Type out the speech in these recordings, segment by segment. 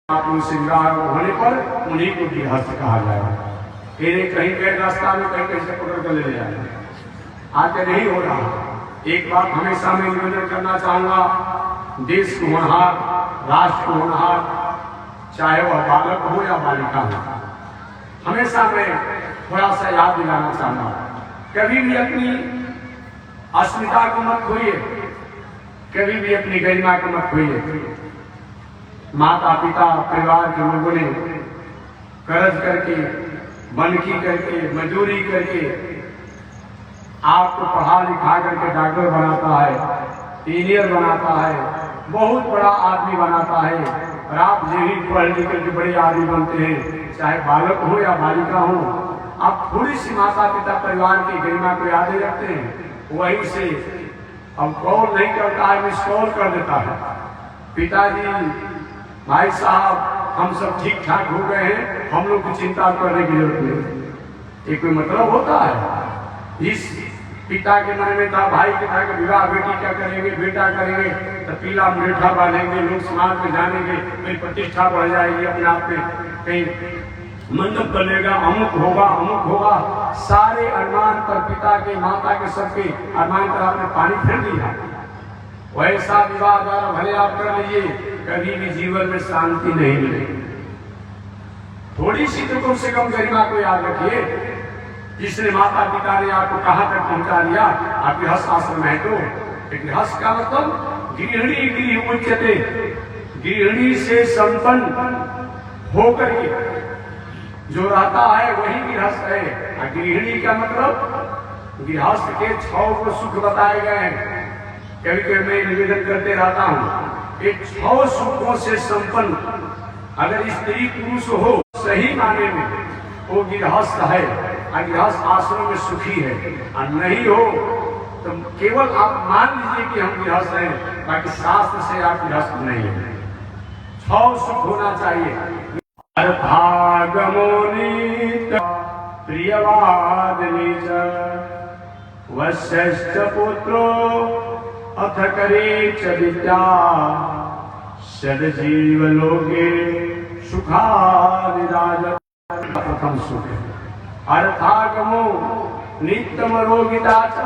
आत्म श्रृंगार होने पर उन्हीं को गृहस्थ कहा जाएगा। फिर कहीं गए रास्ता में कहीं कैसे पकड़ कर ले जाए, आगे नहीं हो रहा। एक बात हमेशा मैं निवेदन करना चाहूंगा, देश को होनहार, राष्ट्र को होनहार, चाहे वह बालक हो या बालिका हो, हमेशा मैं थोड़ा सा याद दिलाना चाहूंगा, कभी भी अपनी अस्मिता को मत खोइए, कभी भी अपनी गरिमा को मत खोइए। माता पिता परिवार के लोगों ने कर्ज करके, बनकी करके, मजदूरी करके आपको पढ़ा लिखा करके डॉक्टर बनाता है, इंजीनियर बनाता है, बहुत बड़ा आदमी बनाता है, और आप जो ही पढ़ लिख करके बड़े आदमी बनते हैं, चाहे बालक हो या बालिका हो, आप थोड़ी सी माता पिता परिवार की गरिमा को याद रखते हैं, वहीं से अब कॉल नहीं करता है, मिस कॉल कर देता है, पिताजी भाई साहब हम सब ठीक ठाक हो गए हैं, हम लोग की चिंता करने की जरूरत नहीं। एक कोई मतलब होता है? इस पिता के मन में था, भाई के था कि विवाह बेटी क्या करेंगे, बेटा करेंगे तो पीला मुरेठा बांधेंगे, लोग समाज में जानेंगे, कहीं प्रतिष्ठा बढ़ जाएगी, अपने आप में कहीं मंडप बनेगा, अमुक होगा। सारे अरमान पर पिता के माता के सबके अरमान पर आपने पानी फेर दिया। वैसा विवाह द्वारा भले आप कर लीजिए, कभी भी जीवन में शांति नहीं मिलेगी। थोड़ी सी तो कम से कम गरिमा को याद रखिए। जिसने माता पिता ने आपको कहां तक पहुंचा दिया, आप गृहस्थ आश्रम है तो गृहस्थ का मतलब गृहिणी गृह उच्यते, गृहिणी से संपन्न होकर के जो रहता है वही गृहस्थ है। गृहिणी का मतलब गृहस्थ के 6 को सुख बताए गए हैं। कभी कभी मैं निवेदन करते रहता हूँ, एक 6 सुखों से संपन्न अगर स्त्री पुरुष हो सही माने में वो गृहस्थ है, गृहस्थ आश्रम में सुखी है। और नहीं हो तो केवल आप मान लीजिए कि हम गृहस्थ हैं, बाकी शास्त्र से आप गृहस्थ नहीं है। 6 सुख होना चाहिए। अर्थागमोनीत प्रियवादिनी च वश्यश्च पुत्रो अथ करे च विद्या सदजीव लोके सुखानिराजत। प्रथम सुख है अर्थागमो नित्यम रोगिता च,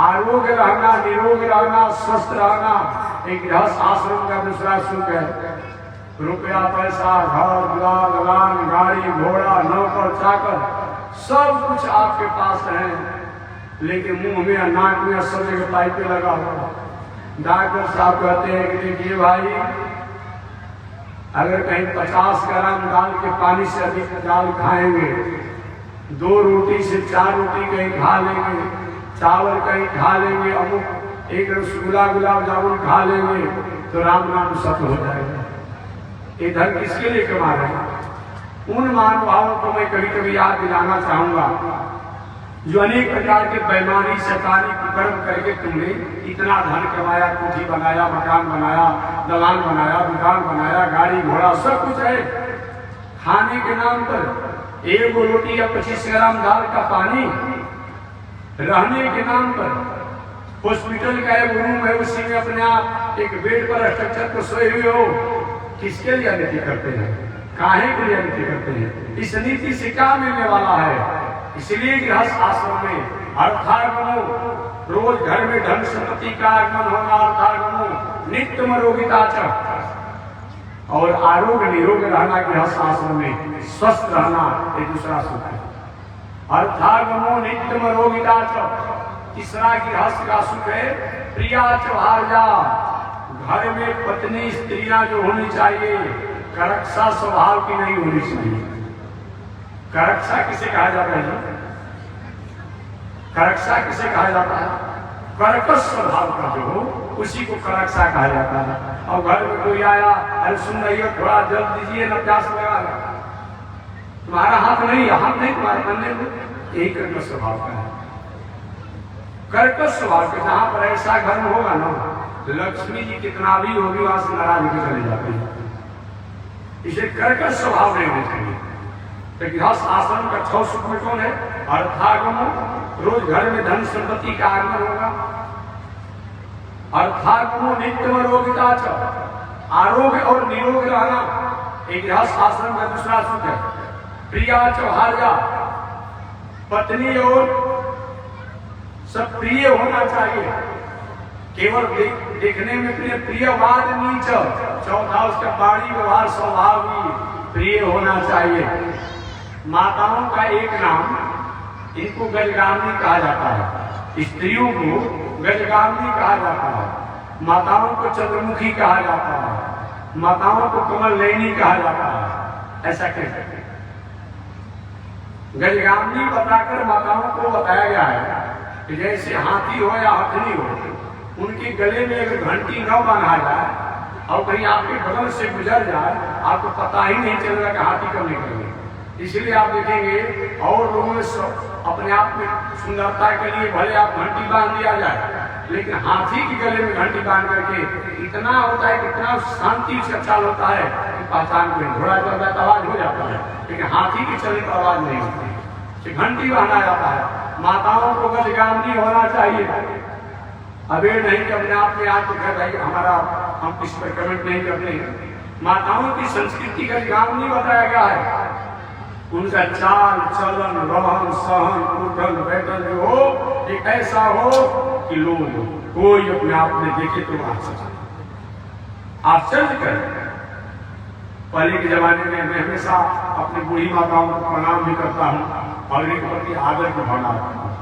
आरोग्य रहना, निरोग रहना, स्वस्थ रहना एक गृहस्थ आश्रम का दूसरा सुख है। रुपया पैसा, घर द्वार, दलान, गाड़ी घोड़ा, नौकर चाकर सब कुछ आपके पास है, लेकिन मुंह में, नाक में सब जगह पाइपें लगा हुआ। डॉक्टर साहब कहते हैं कि देखिए भाई, अगर कहीं 50 ग्राम दाल के पानी से अधिक दाल खाएंगे, 2 रोटी से 4 रोटी कहीं खा लेंगे, चावल कहीं खा लेंगे, अमुक एक रसगुल्ला गुलाब जामुन खा लेंगे तो राम नाम सफल हो जाएगा। ये धन किसके लिए कमा रहे हैं? उन महानुभावों को मैं कभी कभी याद दिलाना चाहूंगा जो अनेक प्रकार के बेईमानी शैतानी कुकर्म करके तुमने इतना धन कमाया, कोठी बनाया, मकान बनाया, दलान बनाया, दुकान बनाया, गाड़ी घोड़ा सब कुछ है। खाने के नाम पर 1 रोटी या 25 ग्राम दाल का पानी, रहने के नाम पर हॉस्पिटल का एक रूम है, उसी में अपने आप एक बेड पर स्ट्रक्चर पर सोए हुए हो। किसके लिए नीति करते हैं? काहे के लिए नीति करते हैं? इस नीति से क्या मिलने वाला है? इसलिए गृहस्थ आश्रम में अर्थागमो, रोज घर में धन संपत्ति का आगमन होना, अर्थागमो नित्यम रोगिता च, और आरोग्य निरोग रहना गृहस्थ आश्रम में, स्वस्थ रहना एक दूसरा सुख है। अर्थागमो नित्यम रोगिता च, तीसरा गृहस्थ का सुख है प्रिया च भार्या, घर में पत्नी स्त्रियां जो होनी चाहिए करक्षा स्वभाव की नहीं होनी चाहिए। करक्षा किसे कहा जाता है? करक्षा किसे कहा जाता है? कर्कश स्वभाव का जो हो उसी को करक्षा कहा जाता है। और घर में कोई आया, अरे सुन रही हो, थोड़ा जल दीजिए ना, प्यास लगा, तुम्हारा हाथ नहीं तुम्हारे अन्य को, यही कर्कश स्वभाव का है। कर्कश स्वभाव के जहां पर ऐसा घर में होगा ना, लक्ष्मी जी कितना भी होगी वहां से नाराज होकर चले जाते हैं। इसे कर्कश स्वभाव नहीं होना चाहिए। तो गृहस्थ आश्रम का 6 सुख में कौन है? अर्थागमो, रोज घर में धन संपत्ति का आगमन होगा। अर्थागमो नित्यम रोगिता च, आरोग्य और निरोग रहना। एक गृहस्थ आश्रम का दूसरा सुख है। प्रिया चौहार्या, पत्नी और सब प्रिय होना चाहिए, केवल देखने में प्रिय, प्रियवाद नीच। चौथा उसका वाणी व्यवहार स्वभाव भी प्रिय होना चाहिए। माताओं का एक नाम, इनको गजगामिनी कहा जाता है, स्त्रियों को गजगामिनी कहा जाता है, माताओं को चंद्रमुखी कहा जाता है, माताओं को कमल नयनी कहा जाता है। ऐसा कैसे? गजगामिनी बताकर माताओं को बताया गया है कि जैसे हाथी हो या हथनी हो, उनके गले में अगर घंटी न बंधा जाए और कहीं आपके बगल से गुजर जाए, आपको पता ही नहीं चलेगा कि हाथी कब निकलेंगे। इसलिए आप देखेंगे और लोगों में अपने आप में सुंदरता के लिए भले आप घंटी बांध दिया जाए, लेकिन हाथी के गले में घंटी बांध करके इतना होता है, इतना शांति से ख्याल होता है कि पहचान को घोड़ा चलता है आवाज हो जाता है, लेकिन हाथी की चलने पर आवाज नहीं होती, घंटी बांधा जाता है। माताओं को गजगामिनी होना चाहिए। अब ये नहीं कि अपने आप में आज तो भाई हमारा हम किसी पर कमेंट नहीं करते हैं। माताओं की संस्कृति गजगामिनी बताया गया है। उनका चाल चलन रहन सहन उठन बैठन जो हो एक ऐसा हो कि लोग कोई अपने आप में देखे तो आश्चर्य करे। पहले के जमाने में मैं हमेशा अपनी बूढ़ी माताओं को प्रणाम भी करता हूँ और इनके प्रति आदर की भावना रखता हूँ।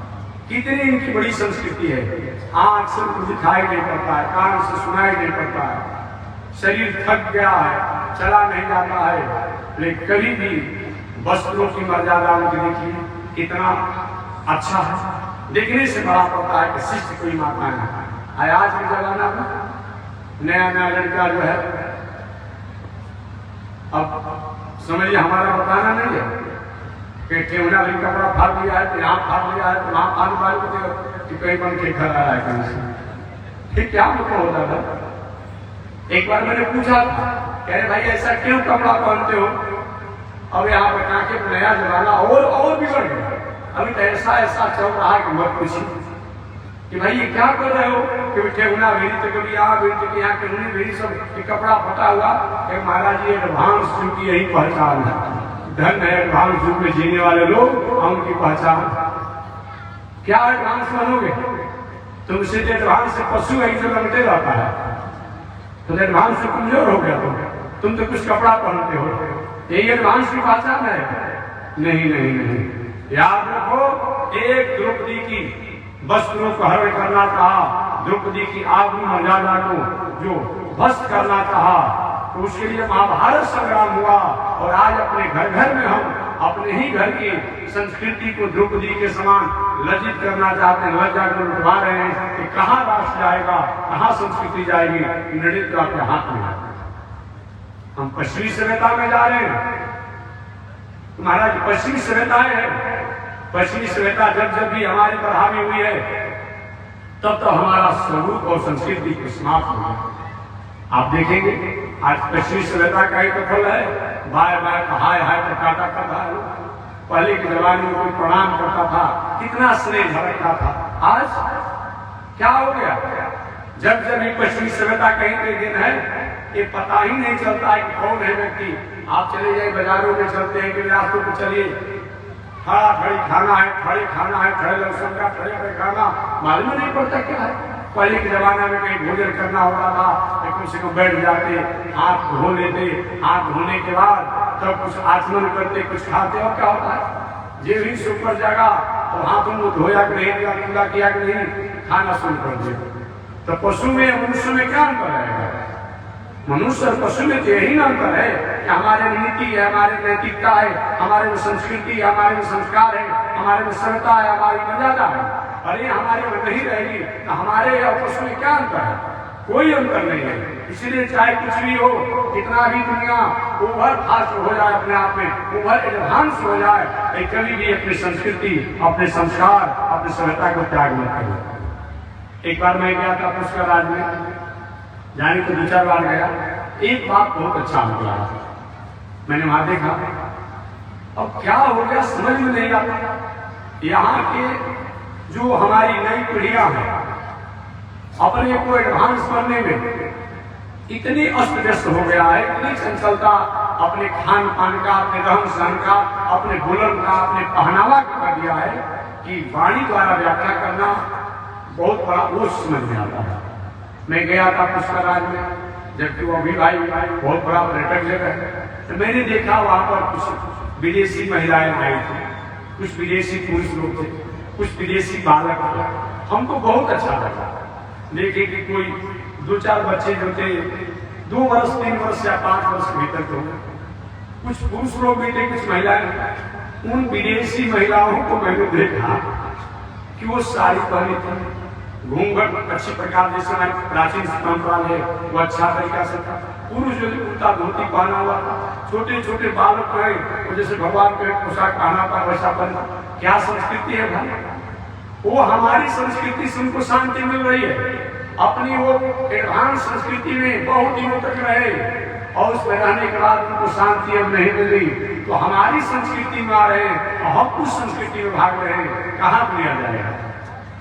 कितनी इनकी बड़ी संस्कृति है। आंख से कुछ दिखाई नहीं पड़ता है, कान से सुनाई नहीं पड़ता है, शरीर थक गया है, चला नहीं जाता है, लेकिन कभी भी वस्त्रों की मर्यादा उनकी देखिए कितना अच्छा है। देखने से बड़ा पड़ता है कि शिष्ट कोई माता है। आज के जमाना में नया नया लड़का जो है, अब समझिए हमारा बताना नहीं है कि ठेवना भी कपड़ा फाड़ लिया है तो यहाँ फाड़ लिया है तो वहाँ फाड़ पाए कि कहीं बन के घर आया है कहीं से। फिर क्या मतलब होता था? एक बार मैंने पूछा था, कह रहे भाई ऐसा क्यों कपड़ा पहनते हो? अब यहाँ पर कांके नया जमाना और बिगड़ गया। अभी तो ऐसा ऐसा चल रहा है कि मत पूछिए कि भाई ये क्या कर रहे हो कि ठेवना भेड़ी तो कभी यहाँ भेड़ी तो यहाँ के भेड़ी सब कपड़ा फटा हुआ। महाराज जी एडवांस की यही पहचान है, धन है एडवांस युग में जीने वाले लोग, उनकी पहचान। क्या एडवांस बनोगे? तुमसे एडवांस से पशु एक जगह लगते रहता है, तो एडवांस से कमजोर हो गया तुम तो कुछ कपड़ा पहनते हो, यही एडवांस की पहचान है? नहीं नहीं नहीं, याद रखो। एक द्रौपदी की वस्त्रों को हरण करना चाहा, द्रौपदी की आबरू मर्यादा को जो भस्म करना चाहा, तो उसके लिए महाभारत संग्राम हुआ। और आज अपने घर घर में हम अपने ही घर की संस्कृति को द्रौपदी के समान लज्जित करना चाहते हैं, लज्जा को लुटवा रहे हैं कि कहाँ राष्ट्र जाएगा, कहाँ संस्कृति जाएगी। नृत्य आपके हाथ में है। हम पश्चिमी सभ्यता में जा रहे हैं। महाराज पश्चिमी सभ्यताएं हैं, पश्चिमी सभ्यता जब जब भी हमारे पर हावी हुई है तब तो हमारा स्वरूप और संस्कृति को समाप्त हो गया। आप देखेंगे आज पश्चिमी सभ्यता का ही तो फल है, बाय बाय हाय हाय तो काटा करता है। पहले के जमाने में कोई प्रणाम करता था, कितना स्नेह झलकता था। आज क्या हो गया? जब जब ये पश्चिमी सभ्यता कहीं के दिन है, ये पता ही नहीं चलता है कि कौन है व्यक्ति। आप चले जाइए बाजारों में, चलते हैं कि रास्तों पर चलिए, खड़ा खड़ी खाना है, खड़े खाना है, खड़े लहसुन का खड़े खड़े खाना, मालूम नहीं पड़ता क्या है। पहले के जमाने में कहीं भोजन करना होता था, कम से कम बैठ जाते, हाथ धो लेते, हाथ धोने के बाद तब कुछ आचमन करते, कुछ खाते। और क्या होता है, जे भी सुपर जगह तो हाथों को धोया कि नहीं, पूरा किया कि नहीं, खाना शुरू कर दिया। तो पशु में मनुष्य में क्या अंतर है? मनुष्य और पशु में यही अंतर है कि हमारे में नीति है, हमारे में नैतिकता है, हमारे में संस्कृति है, हमारे में संस्कार है, हमारे में सभ्यता है, हमारी मर्यादा है। अरे हमारे में नहीं रहेगी तो हमारे और पशु में क्या अंतर है? कोई अंतर नहीं है। इसीलिए चाहे कुछ भी हो, कितना भी दुनिया ओवर फास्ट हो जाए, अपने आप में ओवर एडवांस हो जाए, कभी भी अपनी संस्कृति, अपने संस्कार, अपनी सभ्यता को त्याग मत करो। एक बार मैं गया था पुष्कर राज में, जाने को 2-4 बार गया। एक बात बहुत अच्छा निकला, मैंने वहां देखा। अब क्या हो गया समझ में नहीं आता। यहाँ के जो हमारी नई पीढ़ियां हैं, अपने को एडवांस करने में इतनी अस्त व्यस्त हो गया है, इतनी चंचलता अपने खान पान का, अपने रहन सहन का, अपने बोलन का, अपने पहनावा का कर दिया है कि वाणी द्वारा व्याख्या करना बहुत बड़ा ओझ समझ में आता है। मैं गया था पुष्कराज में, जबकि वो अभी भाई बहुत बड़ा पर्यटक जगह है, तो मैंने देखा वहां पर कुछ विदेशी महिलाएं आई थी, कुछ विदेशी पुरुष लोग थे, कुछ विदेशी बालक थे। हमको बहुत अच्छा लगा देखे कि कोई 2-4 बच्चे जो थे 2 वर्ष 3 वर्ष या 5 वर्ष के भीतर तो कुछ पुरुष लोग भी थे, कुछ महिलाएं। उन विदेशी महिलाओं को मैंने देखा कि वो साड़ी पहनी थी, घूंघट अच्छी प्रकार जैसे हमारी प्राचीन परंपरा है वो अच्छा तरीका से था। पुरुष जो कुर्ता धोती पहना हुआ था, छोटे छोटे बालक रहे वो जैसे भगवान के पोशाक पहना था वैसा पहना। क्या संस्कृति है भाई? वो हमारी संस्कृति से उनको शांति मिल रही है। अपनी वो एडवांस संस्कृति में बहुत दिनों तक रहे और उसमें रहने के बाद उनको शांति अब नहीं मिल रही, तो हमारी संस्कृति में आ रहे हैं और हम उस संस्कृति में भाग रहे हैं, कहाँ लिया जाएगा?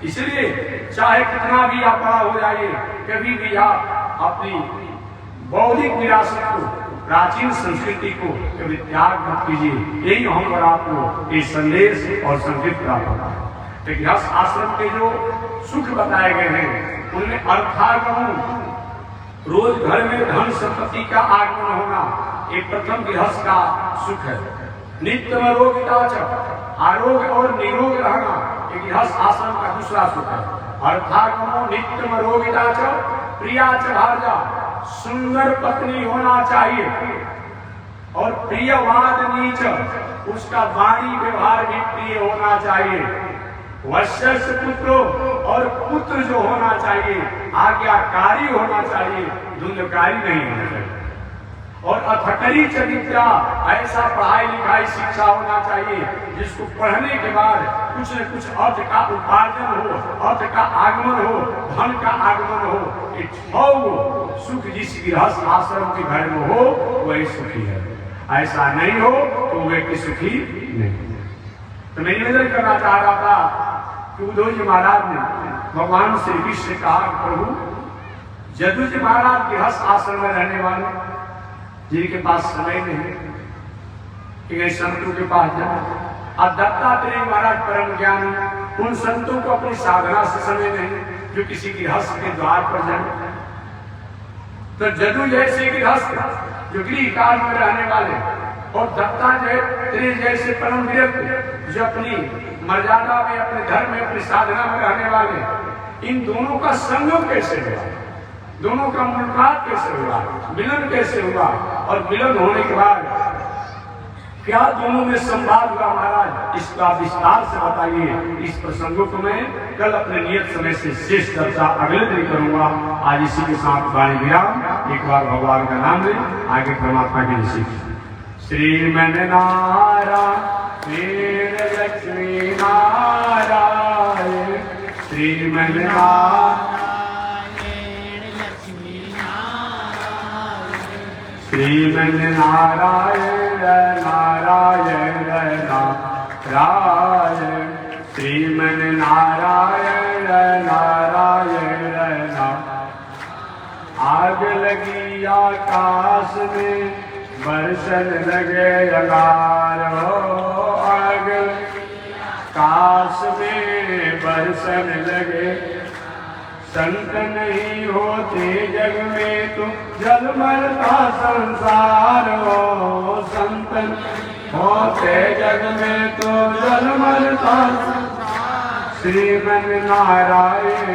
इसलिए चाहे कितना भी आप बड़ा हो जाइए, कभी भी आप अपनी बौद्धिक विरासत को, प्राचीन संस्कृति को कभी त्याग मत कीजिए। यही हम और आपको ये संदेश और संकेत प्राप्त होता है। गृहस्थ आश्रम के जो सुख बताए गए हैं उनमें अर्थागमन, रोज घर में धन संपत्ति का आगमन होना एक प्रथम गृहस्थ का सुख है। नित्यम रोगिता, आरोग्य और निरोग रहना एक गृहस्थ आश्रम का दूसरा सुख है। अर्थागमो नित्यम रोगिता, प्रिया भार्या, सुंदर पत्नी होना चाहिए और प्रियवाद नीच, उसका वाणी व्यवहार भी प्रिय होना चाहिए। वश्य पुत्र, और पुत्र जो होना चाहिए आज्ञाकारी होना चाहिए, धुंधकारी नहीं होना चाहिए। और अथकरी चरित्रा, ऐसा पढ़ाई लिखाई शिक्षा होना चाहिए जिसको पढ़ने के बाद कुछ न कुछ अर्थ का उपार्जन हो, अर्थ का आगमन हो, धन का आगमन हो। ये 6 सुख जिस गृहस्थ आश्रम के घर में हो वही सुखी है। ऐसा नहीं हो तो व्यक्ति सुखी नहीं। तो मैं निवेदन करना चाह रहा था कि उद्धव जी महाराज ने भगवान श्री कृष्ण से कहा, प्रभु जदू जी महाराज गृहस्थ आश्रम में रहने वाले जिनके पास समय नहीं कि संतों के पास जाए, और दत्तात्रेय महाराज परम ज्ञानी, उन संतों को अपनी साधना से समय नहीं जो किसी गृहस्थ के द्वार पर जाए। तो जदू जैसे गृहस्थ जो गृह काल में रहने वाले और दत्तात्रेय जैसे परम विरक्त जो अपनी मर्यादा में, अपने धर्म में, अपनी साधना में रहने वाले, इन दोनों का संयोग कैसे हुआ, दोनों का मुलाकात कैसे हुआ, मिलन कैसे हुआ, और मिलन होने के बाद क्या दोनों में संवाद हुआ महाराज, इसका विस्तार से बताइए। इस प्रसंगों को मैं कल अपने नियत समय से शेष चर्चा अगले दिन करूंगा। आज इसी के साथ वाणी विराम। एक बार भगवान का नाम ले, आगे परमात्मा की निश्चित। श्रीमन नारायण लक्ष्मी नारायण, श्रीमन श्रीमन नारायण नारायण नारायण, श्रीमन नारायण नारायण। आग लगी आकाश में बरसन लगे अंगारो, आग आकाश में बरसन लगे। संत नहीं होते जग में तो जलमल का संसार हो, संत होते जग में तो जलमल का संसार। श्रीमन नारायण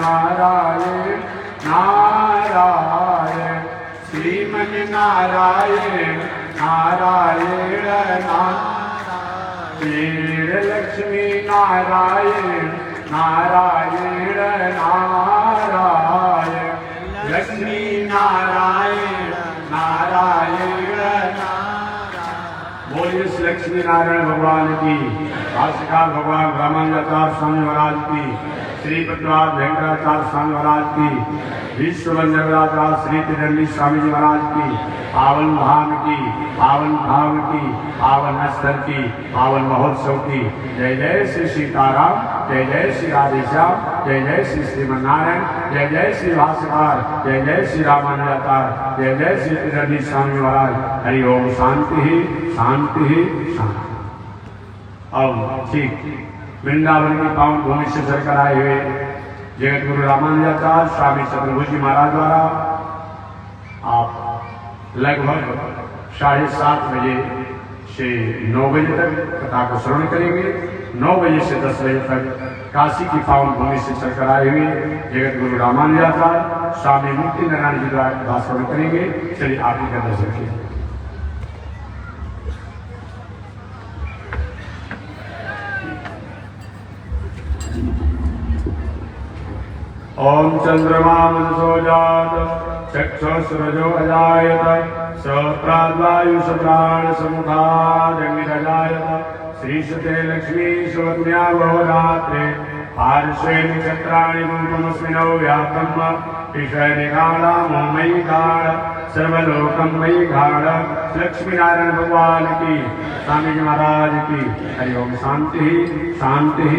नारायण नारायण, श्रीमन नारायण नारायण नारायण, लक्ष्मी नारायण नारायण नारायण, लक्ष्मी नारायण नारायण नारायण। बोलिए श्री लक्ष्मी नारायण भगवान की, भाष्यकार भगवान रामानुजाचार्य स्वामी महाराज की, श्री पटवार वेंकटाचार्य स्वामी महाराज की, विश्ववंदनाचार्य श्री त्रिदंडी स्वामी जी महाराज की, पावन धाम की, पावन धाम की, पावन स्थल की, पावन महोत्सव की। जय जय श्री सीताराम। जय जय श्री राधेश्याम, जय जय श्री श्रीमन्नारायण, जय जय श्री भास्कर, जय जय श्री रामानुजाचार्य, जय जय श्री रजनीश स्वामी महाराज। हरि ओम। शांति ही शांति ही शांति। और ठीक वृंदावन की पावन भूमि से चलकर आए हुए जगत गुरु रामानुजाचार्य स्वामी चतुर्भुज महाराज द्वारा आप लगभग 7:30 बजे से 9 बजे तक कथा को श्रवण करेंगे। 9 बजे से 10 बजे तक काशी की पावन भूमि से चलकर आए हुए जगत गुरु रामानुजाचार्य स्वामी मुक्ति नारायण जी द्वारा कथा श्रवण करेंगे। चलिए आप ही का दर्शन कीजिए। ओम चंद्रमा मनसो जात चक्षुस्रजो अजायत सप्राद्वायु सप्राण समुखादग्निरजायत श्रीशते लक्ष्मी सुवत्न्या बहुरात्रे पार्श्वे नक्षत्राणि रूपमस्मिनौ व्याप्तम् ईशनिकाला मोमयि काल सर्वलोकं मयि काल। लक्ष्मीनारायण भगवान की, स्वामी जी महाराज की। हरि ओम। शांति शांति।